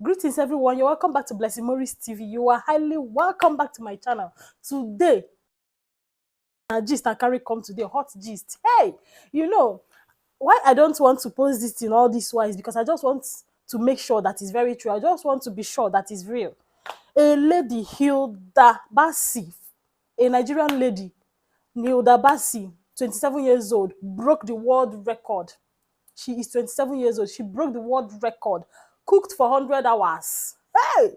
Greetings, everyone. You're welcome back to Blessing Maurice TV. You are highly welcome back to my channel. Today, gist I carry come today, hot gist. Hey, you know why I don't want to post this in all this wise because I just want to make sure that it's very true. I just want to be sure that it's real. A lady, Hilda Bassi, a Nigerian lady, Hilda Bassi, 27 years old, broke the world record. She is 27 years old. She broke the world record. Cooked for 100 hours. Hey!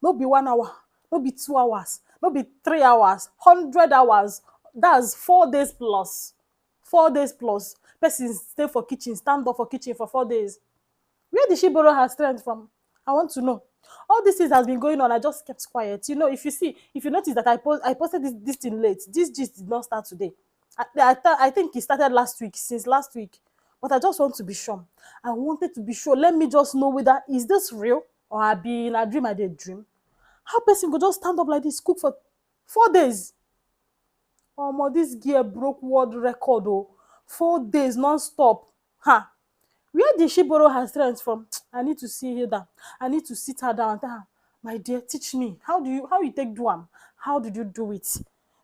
No be 1 hour, no be 2 hours, no be 3 hours, 100 hours. That's 4 days plus. 4 days plus. Person stay for kitchen, stand up for kitchen for 4 days. Where did she borrow her strength from? I want to know. All these things has been going on. I just kept quiet. You know, if you notice that I posted this thing late. This gist did not start today. I think it started last week, since last week. But I just want to be sure. I wanted to be sure. Let me just know whether is this real or I be in a dream I did dream. How person could just stand up like this, cook for 4 days? This girl broke world record. Oh, 4 days non-stop. Ha! Where did she borrow her strength from? I need to see Hilda. I need to sit her down and tell her, my dear, teach me. How you take do am? How did you do it?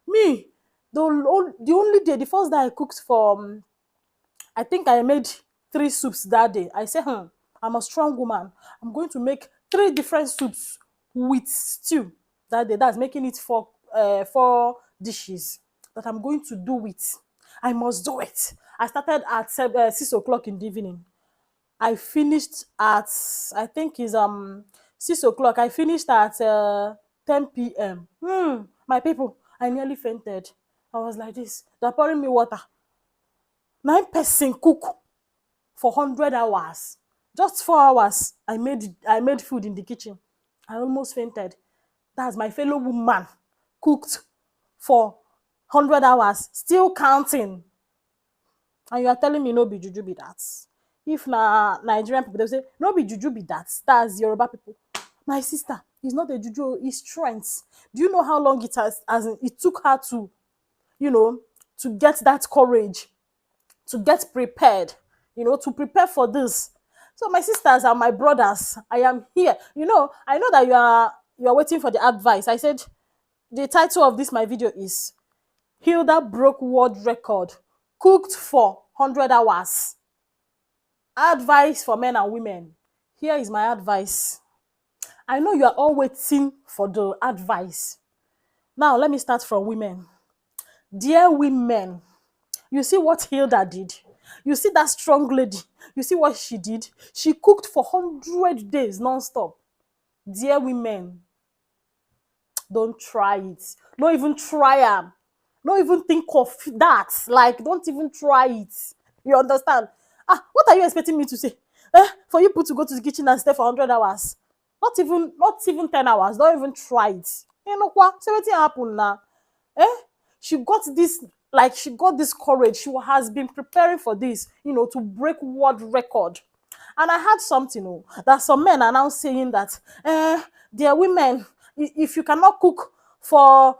Me, the only day, the first day I cooked for, I think I made 3 soups that day. I said, I'm a strong woman. I'm going to make 3 different soups with stew that day. That's making it four dishes that I'm going to do it. I must do it. I started at 6 o'clock in the evening. I finished at, I think is 6 o'clock. I finished at 10 p.m. My people, I nearly fainted. I was like this. They're pouring me water. 9 person cook for 100 hours. Just 4 hours. I made food in the kitchen. I almost fainted. That's my fellow woman cooked for 100 hours, still counting. And you are telling me no be juju be that? If na Nigerian people, they say no be juju be that. That's Yoruba people. My sister, it's not a juju, it's strength. Do you know how long it has, as in, it took her to, to get that courage, to get prepared, to prepare for this. So my sisters and my brothers, I am here. I know that you are waiting for the advice. I said the title of this my video is Hilda broke world record, cooked for 100 hours. Advice for men and women. Here is my advice. I know you are all waiting for the advice. Now, let me start from women. Dear women, you see what Hilda did? You see that strong lady? You see what she did? She cooked for 100 days non-stop. Dear women, don't try it. Don't even try it. Don't even think of that. Like, don't even try it. You understand? What are you expecting me to say? For you people to go to the kitchen and stay for 100 hours? Not even 10 hours. Don't even try it. You know what? So what happened now? She got this courage. She has been preparing for this, to break world record. And I heard something, that some men are now saying that, dear women, if you cannot cook for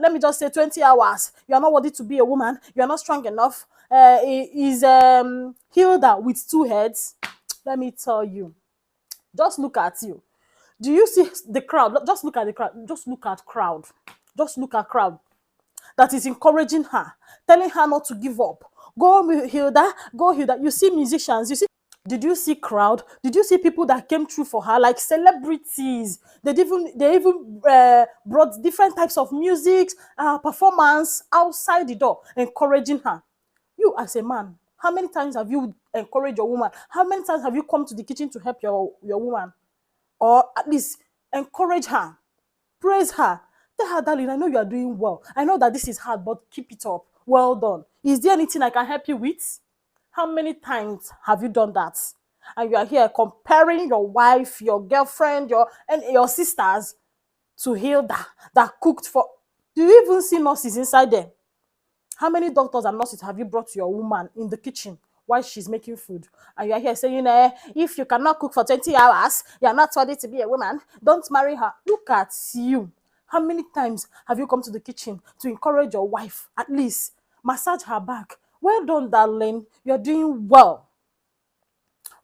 let me just say 20 hours, you are not worthy to be a woman, you are not strong enough. Is Hilda with 2 heads? Let me tell you, just look at you. Do you see the crowd? Just look at the crowd. Just look at crowd. Just look at crowd that is encouraging her, telling her not to give up. Go Hilda, go Hilda. You see musicians, did you see crowd? Did you see people that came through for her, like celebrities? They even brought different types of music, performance outside the door, encouraging her. You as a man, how many times have you encouraged your woman? How many times have you come to the kitchen to help your woman? Or at least encourage her, praise her, tell her, darling, I know you are doing well. I know that this is hard, but keep it up. Well done. Is there anything I can help you with? How many times have you done that? And you are here comparing your wife, your girlfriend, your sisters to Hilda that cooked for. Do you even see nurses inside there? How many doctors and nurses have you brought to your woman in the kitchen while she's making food? And you are here saying, if you cannot cook for 20 hours, you are not worthy to be a woman. Don't marry her. Look at you. How many times have you come to the kitchen to encourage your wife? At least massage her back. Well done, darling. You're doing well.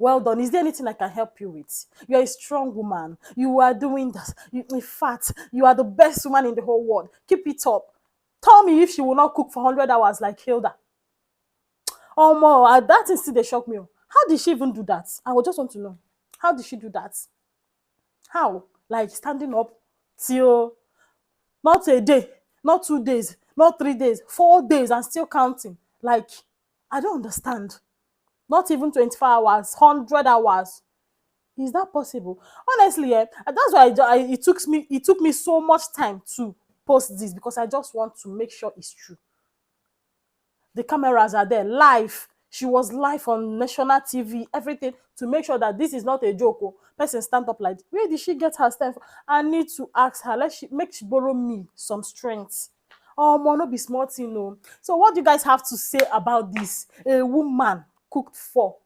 Well done. Is there anything I can help you with? You're a strong woman. You are doing this. In fact, you are the best woman in the whole world. Keep it up. Tell me if she will not cook for 100 hours like Hilda. Oh, more. That thing still they shock me. How did she even do that? I would just want to know. How did she do that? How? Like standing up till not a day, not 2 days, not 3 days, 4 days and still counting. Like, I don't understand. Not even 24 hours, 100 hours. Is that possible? Honestly, that's why it took me so much time to post this, because I just want to make sure it's true. The cameras are there live. She was live on national TV, everything, to make sure that this is not a joke. Oh. Person stand up like, where did she get her strength? I need to ask her. Make she borrow me some strength. Oh, man, no be small thing, no. So, what do you guys have to say about this? A woman cooked for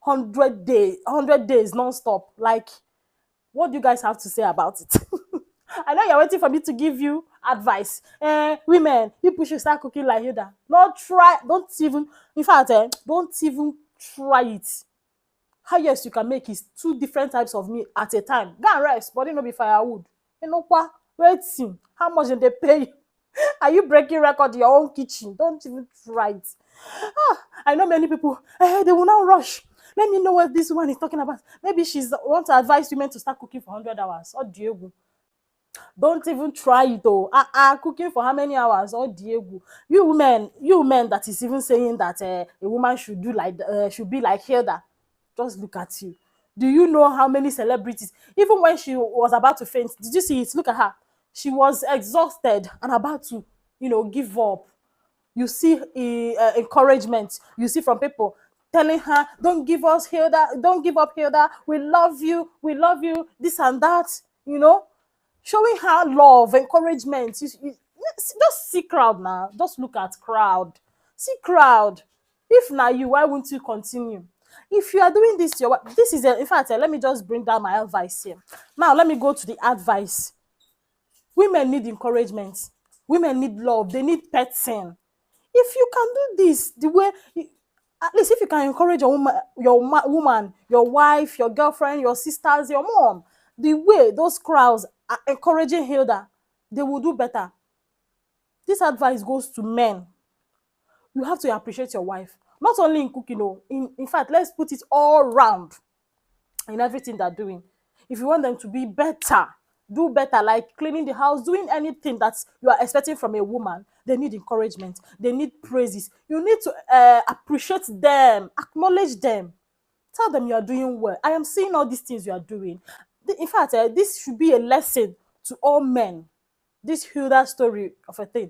100 days non-stop. Like, what do you guys have to say about it? I know you're waiting for me to give you advice. Women, people should start cooking like Hilda. Not try, don't even, in fact, don't even try it. Highest you can make is 2 different types of meat at a time. Go and rest, body no be firewood. You know what? Waiting. How much did they pay you? Are you breaking record in your own kitchen? Don't even try it. I know many people, they will now rush. Let me know what this woman is talking about. Maybe she's want to advise women to start cooking for 100 hours. Oh, Diego. Don't even try it though. Cooking for how many hours? Oh, Diego. You men that is even saying that a woman should be like Hilda. Just look at you. Do you know how many celebrities, even when she was about to faint, did you see it? Look at her. She was exhausted and about to, give up. You see encouragement. You see from people telling her, don't give us Hilda, don't give up Hilda, we love you, this and that, showing her love, encouragement. Just see crowd now. Just look at crowd. See crowd. If na you, why won't you continue? If you are doing this to your wife, this is in fact, let me just bring down my advice here. Now, let me go to the advice. Women need encouragement. Women need love. They need petting. If you can do this the way, at least if you can encourage woman, your wife, your girlfriend, your sisters, your mom, the way those crowds are encouraging Hilda, they will do better. This advice goes to men. You have to appreciate your wife, not only in cooking. In fact, let's put it all round in everything they're doing. If you want them to be better, do better, like cleaning the house, doing anything that you are expecting from a woman, they need encouragement. They need praises. You need to appreciate them, acknowledge them. Tell them you are doing well. I am seeing all these things you are doing. In fact, this should be a lesson to all men. This Hilda story of a thing.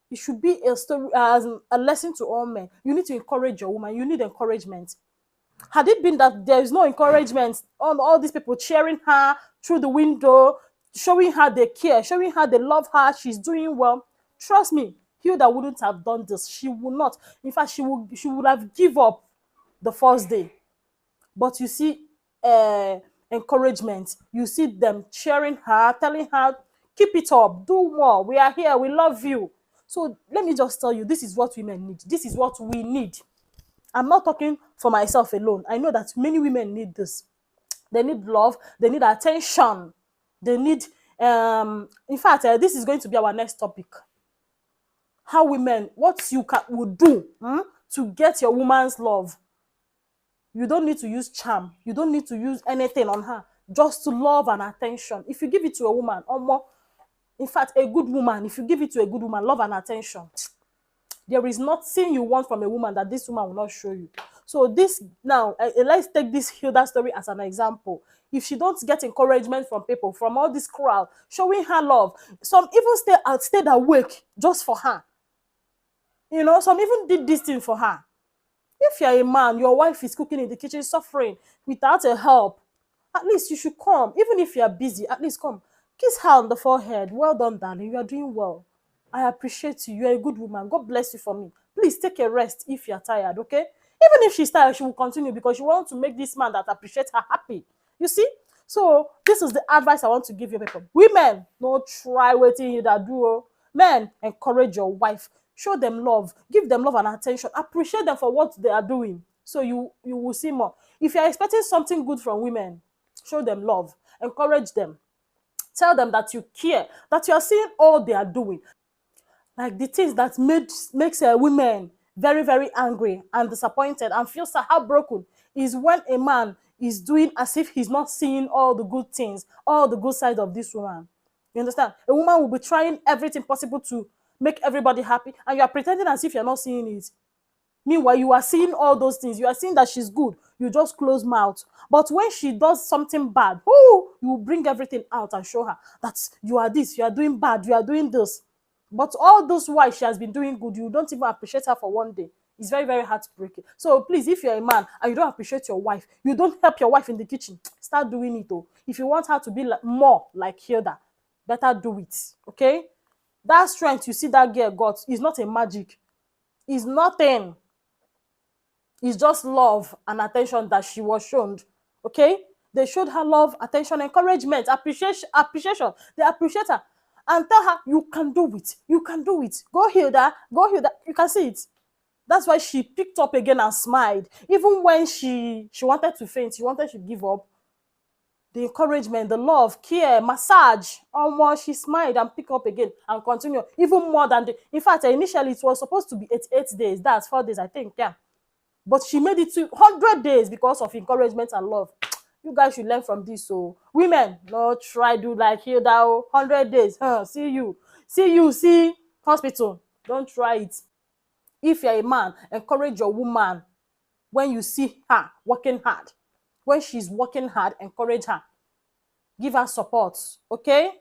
It should be a story as a lesson to all men. You need to encourage your woman. You need encouragement. Had it been that there is no encouragement on all these people cheering her through the window, showing her they care, showing her they love her, she's doing well, trust me, Hilda wouldn't have done this. She would not. In fact, she would have give up the first day. But you see encouragement. You see them cheering her, telling her, keep it up, do more. We are here. We love you. So let me just tell you, this is what women need. This is what we need. I'm not talking for myself alone. I know that many women need this. They need love. They need attention. They need, in fact, this is going to be our next topic. How women, what you would do to get your woman's love. You don't need to use charm. You don't need to use anything on her. Just to love and attention. If you give it to a woman, or more, in fact, a good woman, if you give it to a good woman, love and attention, there is nothing you want from a woman that this woman will not show you. So this now, let's take this Hilda story as an example. If she don't get encouragement from people, from all this crowd, showing her love, some even stayed awake just for her. Some even did this thing for her. If you're a man, your wife is cooking in the kitchen, suffering without a help, at least you should come. Even if you're busy, at least come. Kiss her on the forehead. Well done, darling. You are doing well. I appreciate you. You're a good woman. God bless you for me. Please take a rest if you're tired, okay? Even if she's tired, she will continue because she wants to make this man that appreciates her happy. You see? So, this is the advice I want to give you people. Women, don't try waiting you that do. Men, encourage your wife. Show them love. Give them love and attention. Appreciate them for what they are doing. So you will see more. If you're expecting something good from women, show them love, encourage them, tell them that you care, that you are seeing all they are doing. Like the things that makes women very very angry and disappointed and feel so heartbroken is when a man is doing as if he's not seeing all the good things, all the good sides of this woman. You understand? A woman will be trying everything possible to make everybody happy, and you are pretending as if you're not seeing it. Meanwhile, you are seeing all those things. You are seeing that she's good. You just close mouth. But when she does something bad, you bring everything out and show her that you are this, you are doing bad, you are doing this. But all those while she has been doing good, you don't even appreciate her for one day. It's very, very hard to break it. So please, if you're a man and you don't appreciate your wife, you don't help your wife in the kitchen, start doing it. Oh. If you want her to be more like Hilda, better do it. Okay? That strength you see that girl got is not a magic. It's nothing. It's just love and attention that she was shown. Okay? They showed her love, attention, encouragement, appreciation. They appreciate her and tell her, you can do it. You can do it. Go Hilda. Go Hilda. You can see it. That's why she picked up again and smiled. Even when she wanted to faint, she wanted to give up. The encouragement, the love, care, massage. Almost she smiled and picked up again and continue. Even more than in fact, initially it was supposed to be 88 days. That's 4 days, I think. Yeah. But she made it to 100 days because of encouragement and love. You guys should learn from this. So women, no try do like Hilda. 100 days. See you. See hospital. Don't try it. If you're a man, encourage your woman when you see her working hard. When she's working hard, encourage her. Give her support. Okay?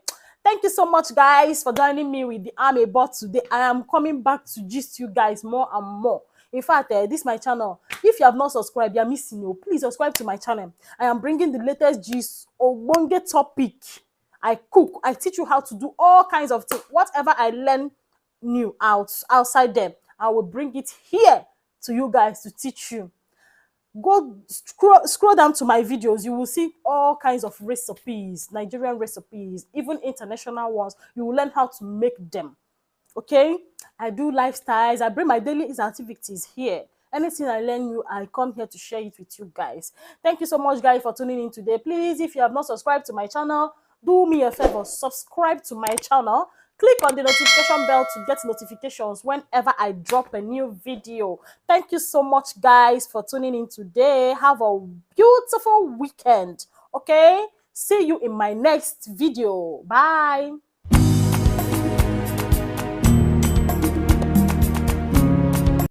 Thank you so much, guys, for joining me with the I'm a Bot today. I am coming back to gist you guys more and more. In fact, this is my channel. If you have not subscribed, you're missing you. Please subscribe to my channel. I am bringing the latest gist, Ogbonge topic. I cook. I teach you how to do all kinds of things. Whatever I learn new outside them, I will bring it here to you guys to teach you. Go scroll down to my videos. You will see all kinds of recipes, Nigerian recipes, even international ones. You will learn how to make them. Okay? I do lifestyles. I bring my daily activities here. Anything I learn you, I come here to share it with you guys. Thank you so much, guys, for tuning in today. Please, if you have not subscribed to my channel, do me a favor, subscribe to my channel. Click on the notification bell to get notifications whenever I drop a new video. Thank you so much, guys, for tuning in today. Have a beautiful weekend. Okay? See you in my next video. Bye.